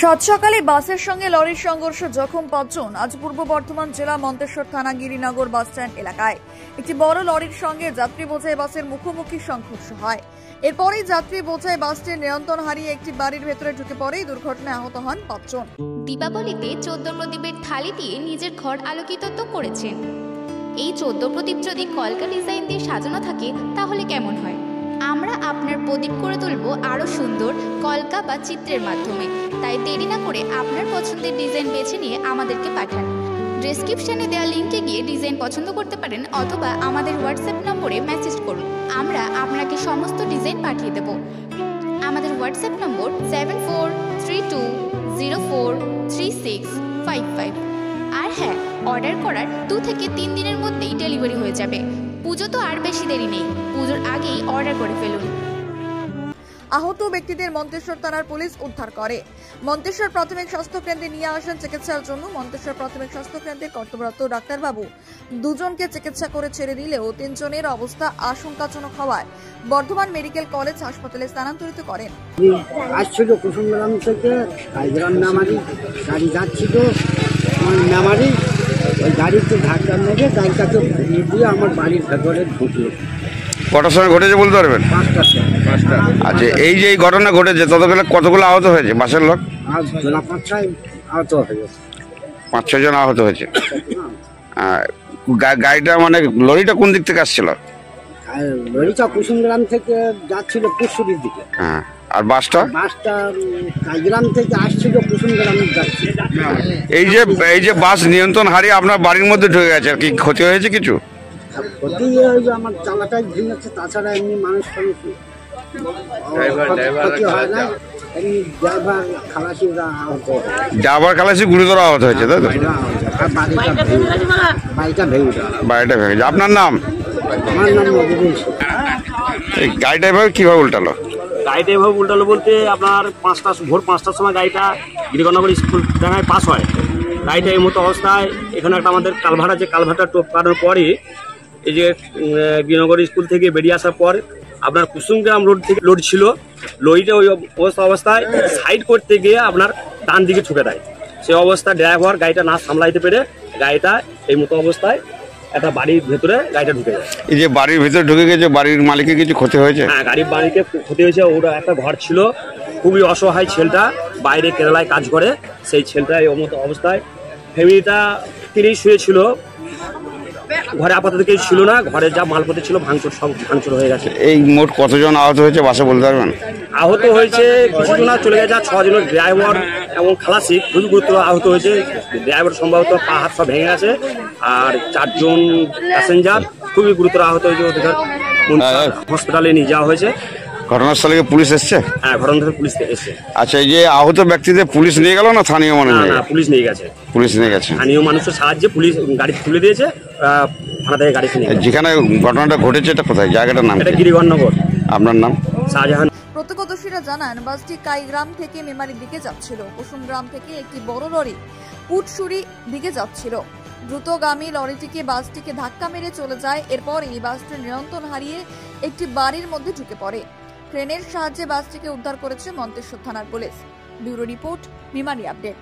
সাত সকালে বাসের সঙ্গে লরির সংঘর্ষ, জখম ৫ জন। আজ পূর্ব বর্ধমান জেলা মন্তেশ্বর থানা গিরিনগর বাসস্ট্যান্ড এলাকায় একটি বড় লরির সঙ্গে যাত্রী বোঝাই বাসের মুখোমুখি সংঘর্ষ হয়। এরপরেই যাত্রী বোঝাই বাসটির নিয়ন্ত্রণ হারিয়ে একটি বাড়ির ভেতরে ঢুকে পড়ে। এই দুর্ঘটনায় আহত হন ৫ জন। দীপাবলিতে 14 প্রদীপের থালি দিয়ে নিজের ঘর আলোকিত তো করেছেন। এই 14 প্রদীপ যদি কলকা ডিজাইন দিয়ে সাজানো থাকে তাহলে কেমন হয়? আমরা আপনার প্রদীপ করে তুলব আরও সুন্দর কলকা বা চিত্রের মাধ্যমে। তাই দেরি না করে আপনার পছন্দের ডিজাইন বেছে নিয়ে আমাদেরকে পাঠান। ডেসক্রিপশনে দেওয়া লিঙ্কে গিয়ে ডিজাইন পছন্দ করতে পারেন অথবা আমাদের হোয়াটসঅ্যাপ নম্বরে মেসেজ করুন। আমরা আপনাকে সমস্ত ডিজাইন পাঠিয়ে দেব। আমাদের হোয়াটসঅ্যাপ নম্বর 7432043655। আর হ্যাঁ, অর্ডার করার 2 থেকে 3 দিনের মধ্যেই ডেলিভারি হয়ে যাবে। পুজো তো আর বেশি দেরি নেই, পুজোর আগেই অর্ডার করে ফেলুন। আহত ব্যক্তিদের মন্তেশ্বর থানার পুলিশ উদ্ধার করে। মন্তেশ্বর প্রাথমিক স্বাস্থ্য কেন্দ্রে নিয়ে আসেন চিকিৎসার জন্য। মন্তেশ্বর প্রাথমিক স্বাস্থ্য কেন্দ্রের কর্তব্যরত ডাক্তারবাবু 2 জনকে চিকিৎসা করে ছেড়ে দিলেও 3 জনের অবস্থা আশঙ্কাজনক হওয়ায় বর্ধমান মেডিকেল কলেজ হাসপাতালে স্থানান্তরিত করেন। আসছিল কুসুমগ্রাম থেকে কাইগ্রাম নামারি গাড়ি যাচ্ছিল, নামারি ওই গাড়িতে ধাক্কা মেরে গাড়িটাকে ঘুরিয়ে দিয়ে আমার বাড়ির ভেতরে ঢুকলো। কটার সময় ঘটেছে বলতে পারবেন? 5টার সময়। আচ্ছা, এই যে এই ঘটনা ঘটেছে কতগুলো আহত হয়েছে বাসের লোক? আর জোলা 5টায় আহত হয়েছে, 5-6 জন আহত হয়েছে। গাড়িটা মানে লরিটা কোন দিক থেকে আসছিল? লরিটা কুসুমগ্রাম থেকে যাচ্ছিল পুরসুরির দিকে। হ্যাঁ, আর বাসটা কাইগ্রাম থেকে আসছিল কুসুমগ্রাম যাচ্ছিল। এই যে বাস নিয়ন্ত্রণ হারিয়ে আপনার বাড়ির মধ্যে ঢুকে গেছে, কি ক্ষতি হয়েছে কিছু? ক্ষতি আমার চালাটাই ভেঙেছে, তাছাড়া এমনি মানুষ ক্ষতি হয় না। এমনি ড্রাইভার খালাসি গুরুতর আহত হয়েছে, তাই তো? বাড়িটা ভেঙে গেছে। আপনার নাম? আমার নাম মজুর। এই গাড়িটা এভাবে কিভাবে উল্টালো? গাড়িটা এভাবে উল্টালো বলতে আপনার ভোর 5টার সময় গাড়িটা গিরিনগর স্কুল ডাঙায় পাস হয়। গাড়িটা এই মতো অবস্থায় এখানে একটা আমাদের কালভার্ট আছে, কালভার্টটা টপকানোর পরে এই যে গিরিনগর স্কুল থেকে বেরিয়ে আসার পর আপনার কুসুমগ্রাম রোড থেকে লোড ছিল, লরিটা ওই অবস্থায় সাইড করতে গিয়ে আপনার ডান দিকে ঠুকে দেয়। সেই অবস্থায় ড্রাইভার গাড়িটা না সামলাইতে পেরে গাড়িটা এই মতো অবস্থায় একটা বাড়ির ভেতরে গাড়িটা ঢুকে যায়। এই যে বাড়ির ভিতরে ঢুকে গেছে, বাড়ির মালিকের কিছু ক্ষতি হয়েছে? হ্যাঁ, গাড়ির বাড়িতে ক্ষতি হয়েছে। ওটা একটা ঘর ছিল, খুবই অসহায় ছেলেটা, বাইরে কেরালায় কাজ করে। সেই ছেলেটা এই মতো অবস্থায় ফ্যামিলিটা তিনিই শুয়েছিল, ঘরে আপাতত কেউ ছিল না। ঘরে যা মালপত্র ছিল সব ভাঙচুর হয়ে গেছে। এই মোট কতজন আহত হয়েছে বাসে বলতে পারবেন? আহত হয়েছে কিছুজন চলে গেছে, 6 জনের ড্রাইভার এবং খালাসি খুবই গুরুতর আহত হয়েছে। ড্রাইভার সম্ভবত পা হাত সব ভেঙে গেছে, আর 4 জন প্যাসেঞ্জার খুবই গুরুতর আহত হয়েছে। ওদের হসপিটালে নিয়ে যাওয়া হয়েছে। ঘটনাস্থলে পুলিশ এসছে? হ্যাঁ, ঘটনাস্থলে পুলিশ এসছে। আচ্ছা, এই যে আহত ব্যক্তিদের পুলিশ নিয়ে গেল না স্থানীয় মানুষ? না, পুলিশ নিয়ে গেছে। পুলিশ নিয়ে গেছে, স্থানীয় মানুষের সাহায্যে পুলিশ গাড়ি তুলে দিয়েছে। থানা থেকে গাড়ি নিয়ে যেখানে ঘটনাটা ঘটেছে এটা কোথায়? জায়গাটার নাম? এটা গিরিনগর। আপনার নাম? শাহজাহান। প্রত্যক্ষদর্শীরা জানান বাসটি কাইগ্রাম থেকে মেমারির দিকে যাচ্ছিল। কুসুমগ্রাম থেকে একটি বড় লরি পুটসুরি দিকে যাচ্ছিল। দ্রুতগামী লরিটিকে বাসটিকে ধাক্কা মেরে চলে যায়। এরপরই বাসটির নিয়ন্ত্রণ হারিয়ে একটি বাড়ির মধ্যে ঢুকে পড়ে। ক্রেনের সাহায্যে বাসটিকে উদ্ধার করেছে মন্তেশ্বর থানার police. Bureau report, Memari update.